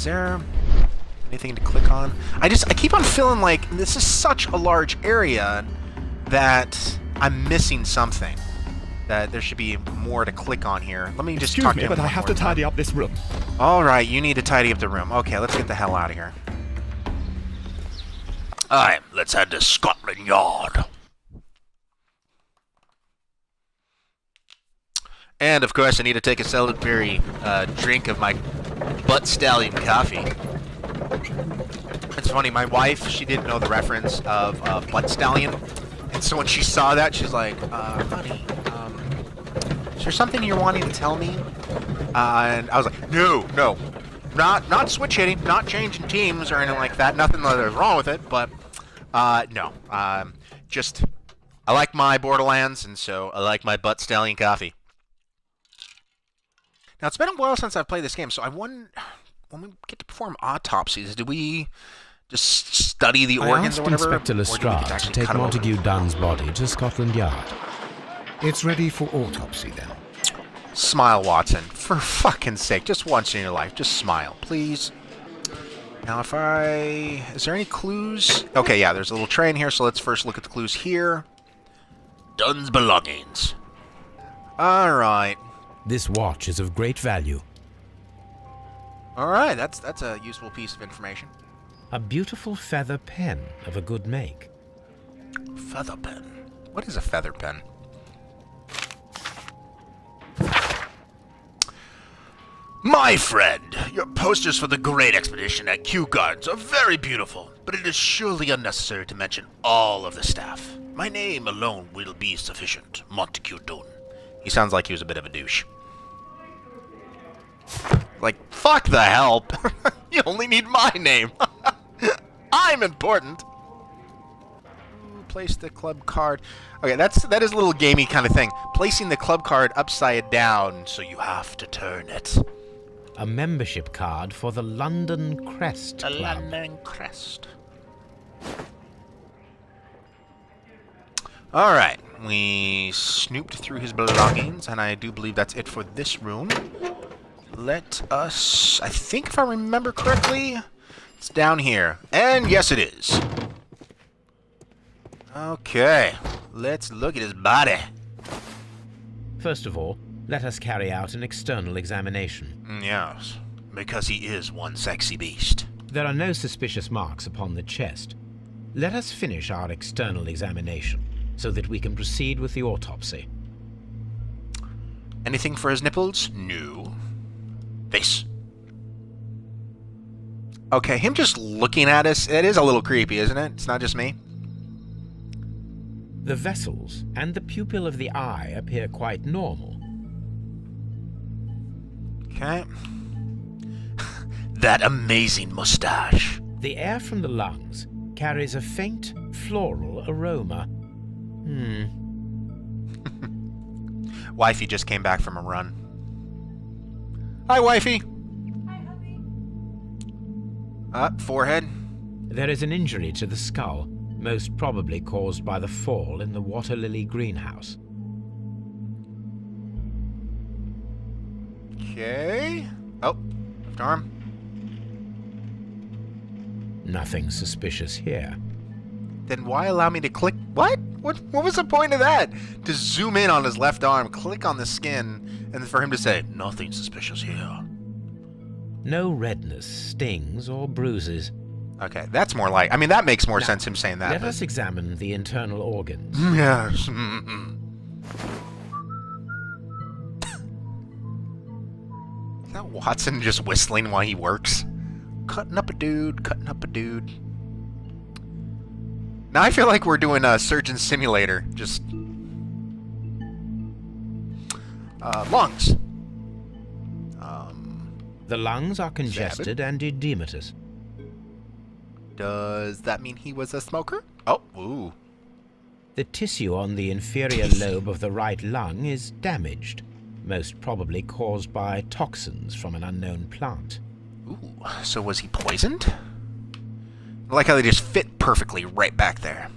is there anything to click on? I keep on feeling like this is such a large area that I'm missing something. That there should be more to click on here. Let me just talk to him. Excuse me, but I have to tidy up this room. Alright, you need to tidy up the room. Okay, let's get the hell out of here. Alright, let's head to Scotland Yard. And, of course, I need to take a celebratory drink of my butt stallion coffee. It's funny, my wife, she didn't know the reference of butt stallion. And so when she saw that, she's like, honey, is there something you're wanting to tell me? And I was like, no, not switch hitting, not changing teams or anything like that. Nothing that is wrong with it, but no. Just, I like my Borderlands, and so I like my butt stallion coffee. Now, it's been a while since I've played this game, so I wonder, when we get to perform autopsies, do we just study the organs or whatever? I asked Inspector Lestrade to take Montague Dunn's body to Scotland Yard. It's ready for autopsy, then. Smile, Watson. For fucking sake, just once in your life, just smile, please. Now, is there any clues? Okay, yeah, there's a little tray in here, so let's first look at the clues here. Dunn's belongings. Alright. This watch is of great value. Alright, that's a useful piece of information. A beautiful feather pen of a good make. Feather pen? What is a feather pen? My friend, your posters for the great expedition at Kew Gardens are very beautiful, but it is surely unnecessary to mention all of the staff. My name alone will be sufficient, Montague Dunn. He sounds like he was a bit of a douche. Like, fuck the help. You only need my name. I'm important. Place the club card. Okay, that is a little gamey kind of thing. Placing the club card upside down, so you have to turn it. A membership card for the London Crest Club. The London Crest. Alright, we snooped through his belongings, and I do believe that's it for this room. Let us... I think if I remember correctly, it's down here. And yes, it is. Okay, let's look at his body. First of all, let us carry out an external examination. Yes, because he is one sexy beast. There are no suspicious marks upon the chest. Let us finish our external examination, so that we can proceed with the autopsy. Anything for his nipples? No. Face. Okay, him just looking at us, it is a little creepy, isn't it? It's not just me. The vessels and the pupil of the eye appear quite normal. Okay. That amazing mustache. The air from the lungs carries a faint floral aroma. Wifey just came back from a run. Hi, Wifey. Hi, hubby. Forehead. There is an injury to the skull, most probably caused by the fall in the water lily greenhouse. Okay. Oh, left arm. Nothing suspicious here. Then why allow me to click? What? What was the point of that? To zoom in on his left arm, click on the skin, and for him to say, nothing suspicious here. No redness, stings, or bruises. Okay, that's more like... I mean, that makes more sense, him saying that. Let us examine the internal organs. Yes. Is that Watson just whistling while he works? Cutting up a dude, cutting up a dude. Now I feel like we're doing a Surgeon Simulator. Just... lungs. The lungs are congested and edematous. Does that mean he was a smoker? Oh, ooh. The tissue on the inferior lobe of the right lung is damaged, most probably caused by toxins from an unknown plant. Ooh, so was he poisoned? I like how they just fit perfectly right back there.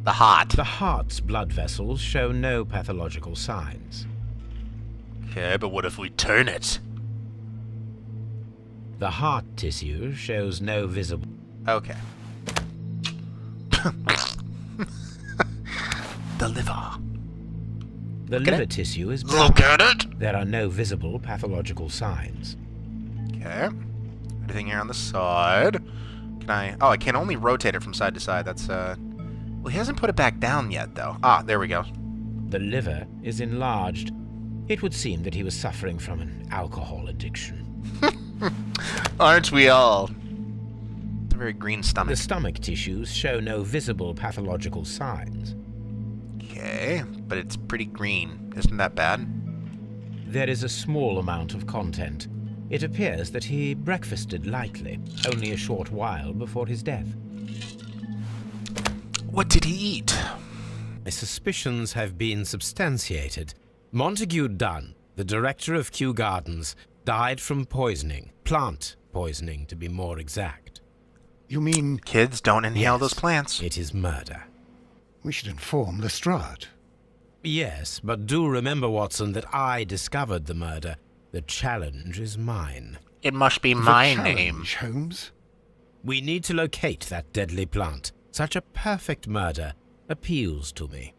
The heart. The heart's blood vessels show no pathological signs. Okay, but what if we turn it? The heart tissue shows no visible... Okay. The liver. The liver tissue is black. Look at it! There are no visible pathological signs. Okay. Anything here on the side? Can I... Oh, I can only rotate it from side to side. That's, Well, he hasn't put it back down yet, though. Ah, there we go. The liver is enlarged. It would seem that he was suffering from an alcohol addiction. Aren't we all? It's a very green stomach. The stomach tissues show no visible pathological signs. Okay, but it's pretty green. Isn't that bad? There is a small amount of content. It appears that he breakfasted lightly, only a short while before his death. What did he eat? My suspicions have been substantiated. Montague Dunn, the director of Kew Gardens, died from poisoning. Plant poisoning, to be more exact. You mean Kids, don't inhale Yes, those plants. It is murder. we should inform Lestrade? Yes, but do remember, Watson, that I discovered the murder. The challenge is mine. It must be The my challenge, name. Holmes? We need to locate that deadly plant. Such a perfect murder appeals to me.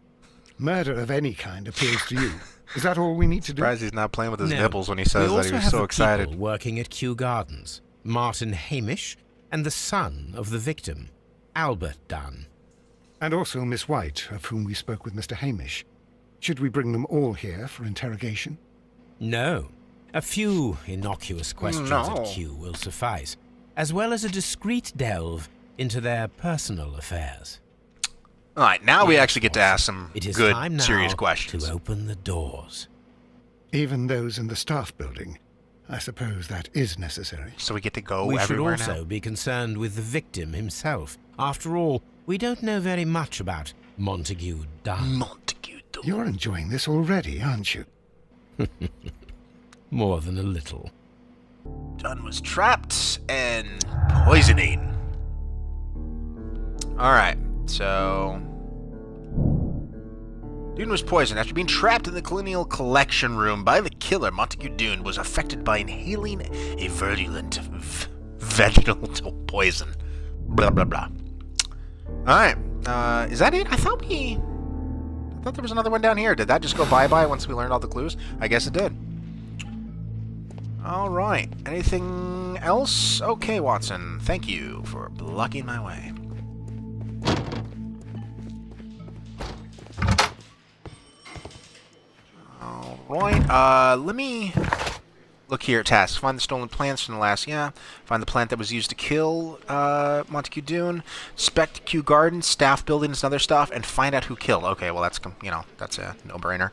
Murder of any kind appeals to you. Is that all we need to do? Surprised he's not playing with his No, nipples when he says we that also he was have so the excited. people working at Kew Gardens. Martin Hamish and the son of the victim, Albert Dunn. And also Miss White, of whom we spoke with Mr. Hamish. Should we bring them all here for interrogation? No. A few innocuous questions No. at Kew will suffice, as well as a discreet delve into their personal affairs. All right, now we Yes, actually get to Watson. ask some It is good, time now serious questions. to open the doors. Even those in the staff building. I suppose that is necessary. So we get to go We should everywhere also now. be concerned with the victim himself. After all, we don't know very much about Montague Dunn. Montague. You're enjoying this already, aren't you? More than a little. Dunn was trapped and poisoning. All right, so Dune was poisoned after being trapped in the Colonial Collection Room by the killer. Montague Dune was affected by inhaling a virulent vegetal poison. Blah blah blah. All right, is that it? I thought there was another one down here. Did that just go bye-bye once we learned all the clues? I guess it did. All right. Anything else? Okay, Watson. Thank you for blocking my way. All right. Let me look here at tasks. Find the stolen plants from the last... Yeah. Find the plant that was used to kill Montague Dune. Inspect Kew Gardens, staff buildings, and other stuff, and find out who killed. Okay, well, that's a no-brainer.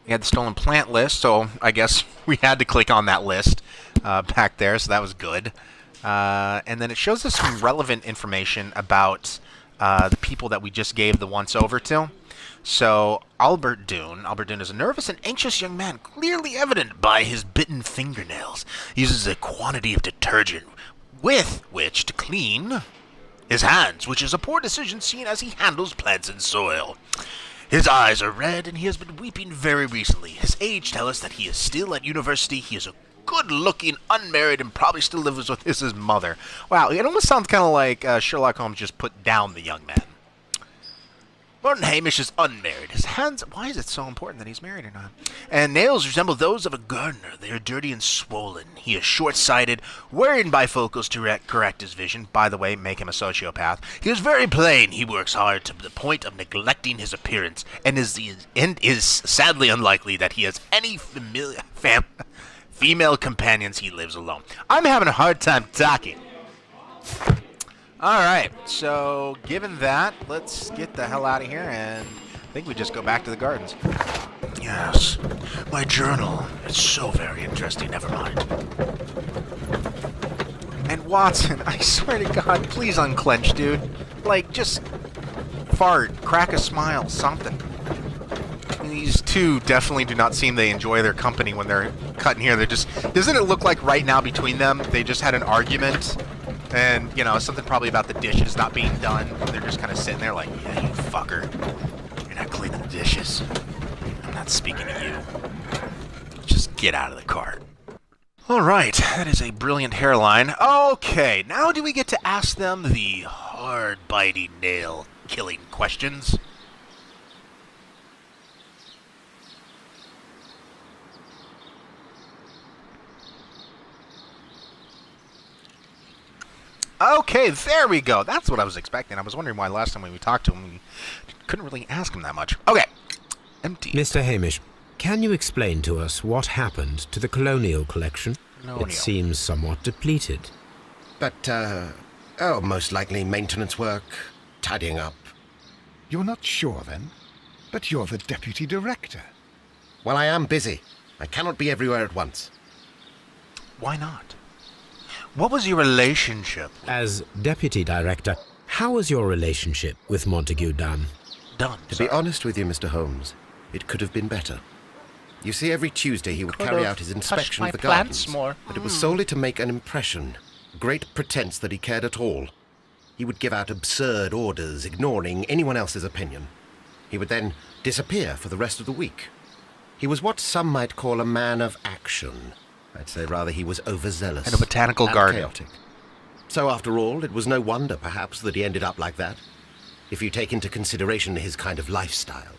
We had the stolen plant list, so I guess we had to click on that list back there, so that was good. And then it shows us some relevant information about the people that we just gave the once-over to. So, Albert Dune is a nervous and anxious young man, clearly evident by his bitten fingernails. He uses a quantity of detergent with which to clean his hands, which is a poor decision seen as he handles plants and soil. His eyes are red, and he has been weeping very recently. His age tells us that he is still at university. He is a good-looking, unmarried, and probably still lives with his mother. Wow, it almost sounds kind of like Sherlock Holmes just put down the young man. Martin Hamish is unmarried. His hands... Why is it so important that he's married or not? And nails resemble those of a gardener. They are dirty and swollen. He is short-sighted, wearing bifocals to correct his vision. By the way, make him a sociopath. He is very plain. He works hard to the point of neglecting his appearance, and is sadly unlikely that he has any female companions. He lives alone. I'm having a hard time talking. Alright, so given that, let's get the hell out of here, and I think we just go back to the gardens. Yes, my journal. It's so very interesting, never mind. And Watson, I swear to God, please unclench, dude. Like, just fart, crack a smile, something. These two definitely do not seem they enjoy their company when they're cutting here. They're just... Doesn't it look like right now between them, they just had an argument? And, you know, something probably about the dishes not being done. They're just kind of sitting there like, yeah, you fucker. You're not cleaning the dishes. I'm not speaking to you. Just get out of the cart. All right, that is a brilliant hairline. Okay, now do we get to ask them the hard-biting, nail-killing questions? Okay, there we go. That's what I was expecting. I was wondering why last time when we talked to him, we couldn't really ask him that much. Okay, empty. Mr. Hamish, can you explain to us what happened to the colonial collection? It seems somewhat depleted. But, most likely maintenance work, tidying up. You're not sure, then? But you're the deputy director. Well, I am busy. I cannot be everywhere at once. Why not? What was your relationship? As deputy director, how was your relationship with Montague Dunn? To be honest with you, Mr. Holmes, it could have been better. You see, every Tuesday he would carry out his inspection of the gardens, but it was solely to make an impression, great pretense that he cared at all. He would give out absurd orders, ignoring anyone else's opinion. He would then disappear for the rest of the week. He was what some might call a man of action. I'd say rather he was overzealous. In a botanical and garden. Chaotic. So after all, it was no wonder, perhaps, that he ended up like that, if you take into consideration his kind of lifestyle.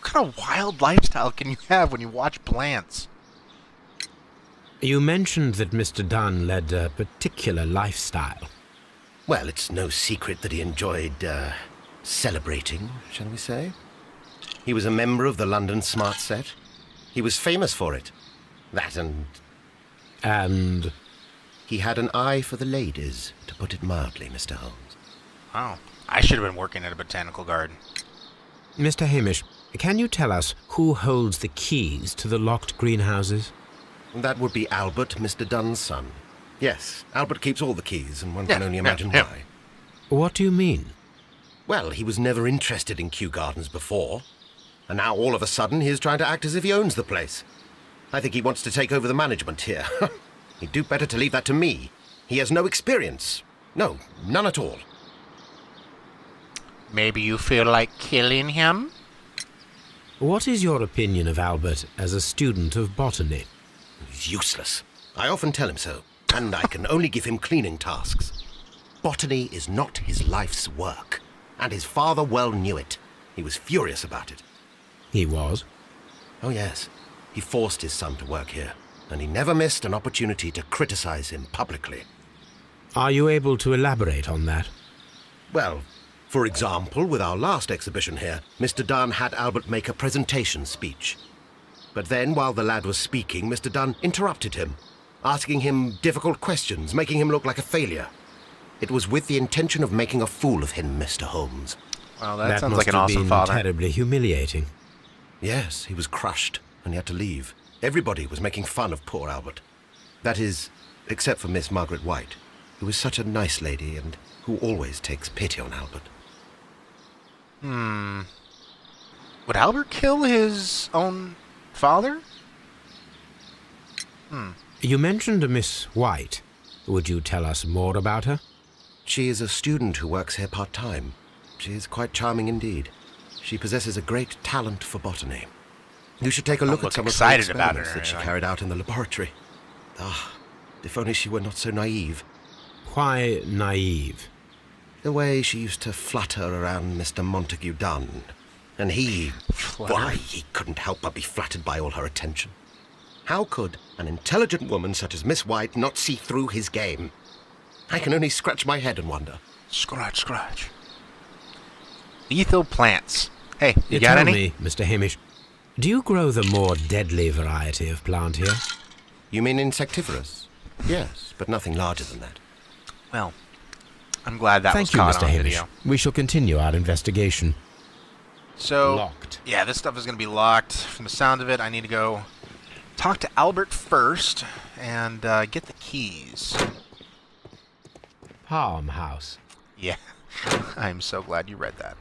What kind of wild lifestyle can you have when you watch plants? You mentioned that Mr. Dunn led a particular lifestyle. Well, it's no secret that he enjoyed, celebrating, shall we say. He was a member of the London Smart Set. He was famous for it. That and... And? He had an eye for the ladies, to put it mildly, Mr. Holmes. Oh, I should have been working at a botanical garden. Mr. Hamish, can you tell us who holds the keys to the locked greenhouses? That would be Albert, Mr. Dunn's son. Yes, Albert keeps all the keys, and one can only imagine why. What do you mean? Well, he was never interested in Kew Gardens before, and now all of a sudden he is trying to act as if he owns the place. I think he wants to take over the management here. He'd do better to leave that to me. He has no experience. No, none at all. Maybe you feel like killing him? What is your opinion of Albert as a student of botany? He's useless. I often tell him so, and I can only give him cleaning tasks. Botany is not his life's work, and his father well knew it. He was furious about it. He was? Oh, yes. He forced his son to work here, and he never missed an opportunity to criticize him publicly. Are you able to elaborate on that? Well, for example, with our last exhibition here, Mr. Dunn had Albert make a presentation speech. But then, while the lad was speaking, Mr. Dunn interrupted him, asking him difficult questions, making him look like a failure. It was with the intention of making a fool of him, Mr. Holmes. Well, that sounds like an awesome father. That must have been terribly humiliating. Yes, he was crushed, and he had to leave. Everybody was making fun of poor Albert. That is, except for Miss Margaret White, who is such a nice lady and who always takes pity on Albert. Would Albert kill his own father? You mentioned a Miss White. Would you tell us more about her? She is a student who works here part-time. She is quite charming indeed. She possesses a great talent for botany. You should take a look at some of the experiments that she carried out in the laboratory. Ah, if only she were not so naive. Why naive? The way she used to flutter around Mr. Montague Dunn. And he... Why, he couldn't help but be flattered by all her attention. How could an intelligent woman such as Miss White not see through his game? I can only scratch my head and wonder. Scratch, scratch. Lethal plants. Hey, you Tell got any? me, Mr. Hamish, do you grow the more deadly variety of plant here? You mean insectivorous? Yes, but nothing larger than that. Well, I'm glad that was Thank you, caught Mr. on Hamish. video. We shall continue our investigation. So, Locked. yeah, this stuff is going to be locked. From the sound of it, I need to go talk to Albert first and get the keys. Palm House. Yeah, I'm so glad you read that.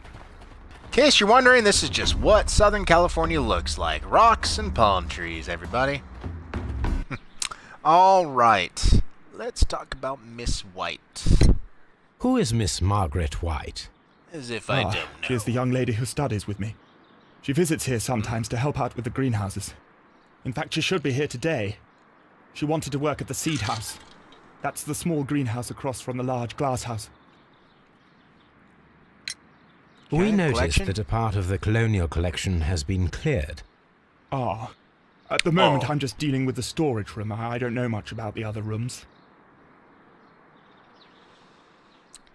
In case you're wondering, this is just what Southern California looks like. Rocks and palm trees, everybody. All right, let's talk about Miss White. Who is Miss Margaret White? As if I don't know. She is the young lady who studies with me. She visits here sometimes to help out with the greenhouses. In fact, she should be here today, She wanted to work at the Seed House. That's the small greenhouse across from the large glass house. We Okay, noticed collection? that a part of the colonial collection has been cleared. Ah. At the moment, Oh. I'm just dealing with the storage room. I don't know much about the other rooms.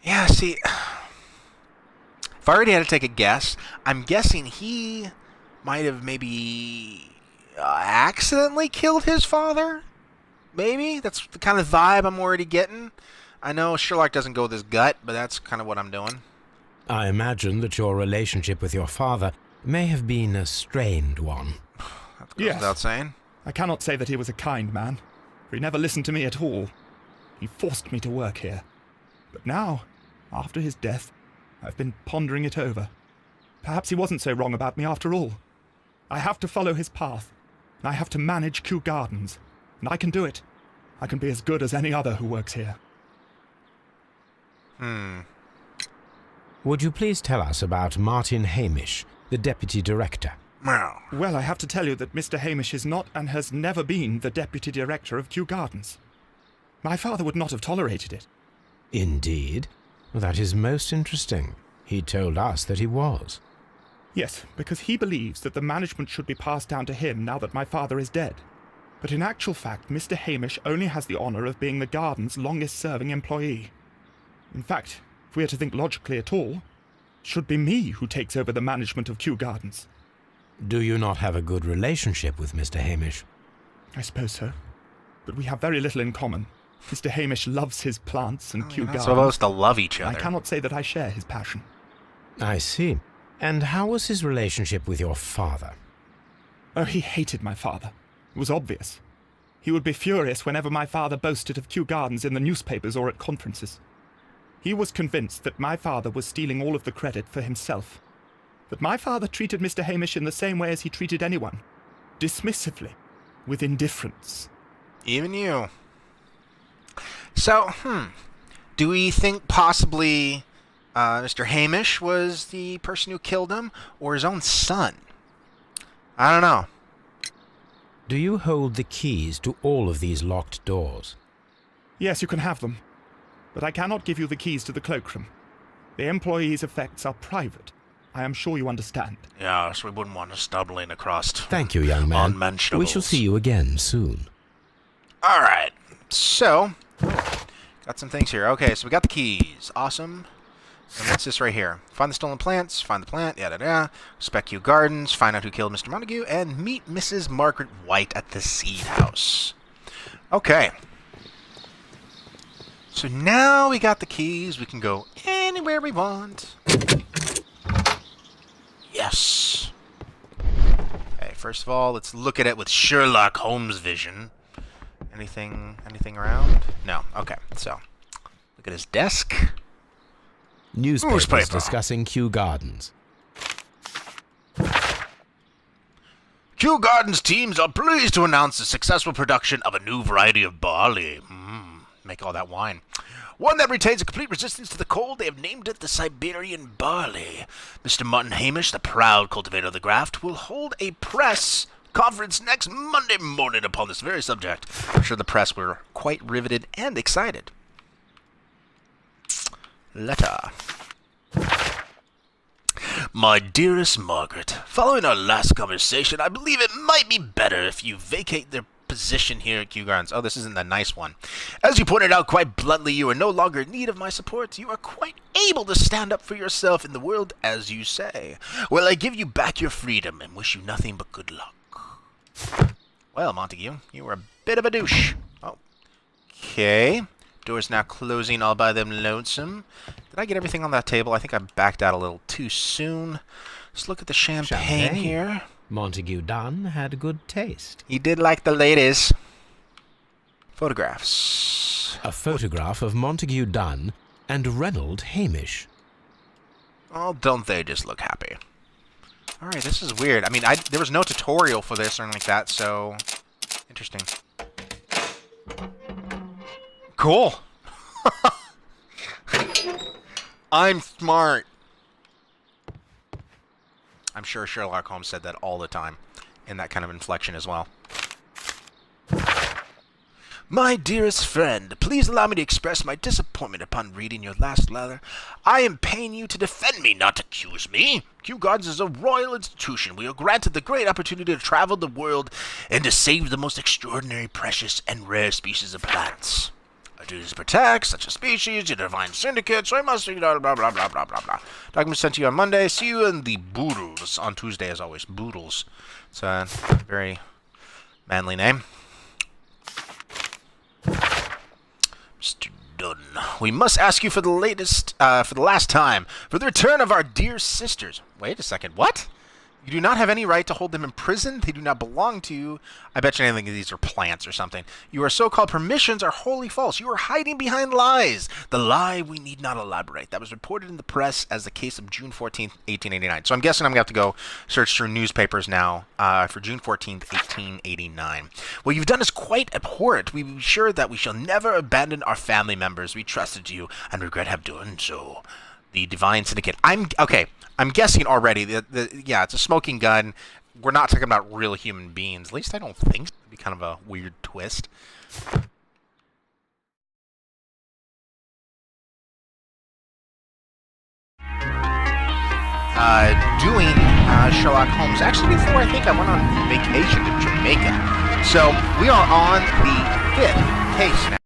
Yeah, see, if I already had to take a guess, I'm guessing he might have maybe accidentally killed his father? Maybe? That's the kind of vibe I'm already getting. I know Sherlock doesn't go with his gut, but that's kind of what I'm doing. I imagine that your relationship with your father may have been a strained one. That goes Yes. without saying. I cannot say that he was a kind man, for he never listened to me at all. He forced me to work here. But now, after his death, I've been pondering it over. Perhaps he wasn't so wrong about me after all. I have to follow his path, and I have to manage Kew Gardens, and I can do it. I can be as good as any other who works here. Would you please tell us about Martin Hamish, the deputy director? Well, Well, I have to tell you that Mr. Hamish is not and has never been the deputy director of Kew Gardens. My father would not have tolerated it. Indeed? That is most interesting. He told us that he was. Yes, because he believes that the management should be passed down to him now that my father is dead. But in actual fact, Mr. Hamish only has the honour of being the garden's longest-serving employee. In fact, if we are to think logically at all, it should be me who takes over the management of Kew Gardens. Do you not have a good relationship with Mr. Hamish? I suppose so. But we have very little in common. Mr. Hamish loves his plants and Kew you're not Gardens. supposed to love each I other. cannot say that I share his passion. I see. And how was his relationship with your father? Oh, he hated my father. It was obvious. He would be furious whenever my father boasted of Kew Gardens in the newspapers or at conferences. He was convinced that my father was stealing all of the credit for himself. But my father treated Mr. Hamish in the same way as he treated anyone. Dismissively. With indifference. Even you. So, do we think possibly Mr. Hamish was the person who killed him, or his own son? I don't know. Do you hold the keys to all of these locked doors? Yes, you can have them. But I cannot give you the keys to the cloakroom. The employee's effects are private. I am sure you understand. Yes, we wouldn't want to stumbling across. Thank you, young man. Unmentionables. We shall see you again soon. All right. So, got some things here. Okay, so we got the keys. Awesome. And what's this right here? Find the stolen plants, find the plant, yada-da. Spec Kew Gardens, find out who killed Mr. Montague, and meet Mrs. Margaret White at the Seed House. Okay. So now we got the keys. We can go anywhere we want. Yes. Okay, first of all, let's look at it with Sherlock Holmes vision. Anything around? No. Okay, so look at his desk. Newspapers Newspaper. discussing Kew Gardens. Kew Gardens teams are pleased to announce the successful production of a new variety of barley. Make all that wine. One that retains a complete resistance to the cold. They have named it the Siberian barley. Mr. Martin Hamish, the proud cultivator of the graft, will hold a press conference next Monday morning upon this very subject. I'm sure the press were quite riveted and excited. Letter. My dearest Margaret, following our last conversation, I believe it might be better if you vacate their position here at Kew Gardens. Oh, this isn't the nice one. As you pointed out quite bluntly, you are no longer in need of my support. You are quite able to stand up for yourself in the world, as you say. Well, I give you back your freedom and wish you nothing but good luck. Well, Montague, you were a bit of a douche. Oh. Okay. Door's now closing all by them lonesome. Did I get everything on that table? I think I backed out a little too soon. Let's look at the champagne here. Montague Dunn had good taste. He did like the ladies. Photographs. A photograph of Montague Dunn and Reynold Hamish. Oh, don't they just look happy? Alright, this is weird. I mean, there was no tutorial for this or anything like that, so... Interesting. Cool. I'm smart. I'm sure Sherlock Holmes said that all the time, in that kind of inflection as well. My dearest friend, please allow me to express my disappointment upon reading your last letter. I am paying you to defend me, not accuse me. Kew Gardens is a royal institution. We are granted the great opportunity to travel the world and to save the most extraordinary, precious, and rare species of plants. Our duty is to protect such a species, you divine syndicate, so I must, blah, blah, blah, blah, blah, blah. Document sent to you on Monday. See you in the Boodles on Tuesday, as always. Boodles. It's a very manly name. Mr. Dunn, we must ask you for the last time, for the return of our dear sisters. Wait a second, what? You do not have any right to hold them in prison. They do not belong to you. I bet you anything these are plants or something. Your so-called permissions are wholly false. You are hiding behind lies. The lie we need not elaborate. That was reported in the press as the case of June 14th, 1889. So I'm guessing I'm going to have to go search through newspapers now for June 14th, 1889. What you've done is quite abhorrent. We be sure that we shall never abandon our family members. We trusted you and regret have done so. The Divine Syndicate. I'm guessing already. Yeah, it's a smoking gun. We're not talking about real human beings. At least I don't think so. It'd be kind of a weird twist. Doing Sherlock Holmes. Actually, before I think I went on vacation to Jamaica. So we are on the 5th case now.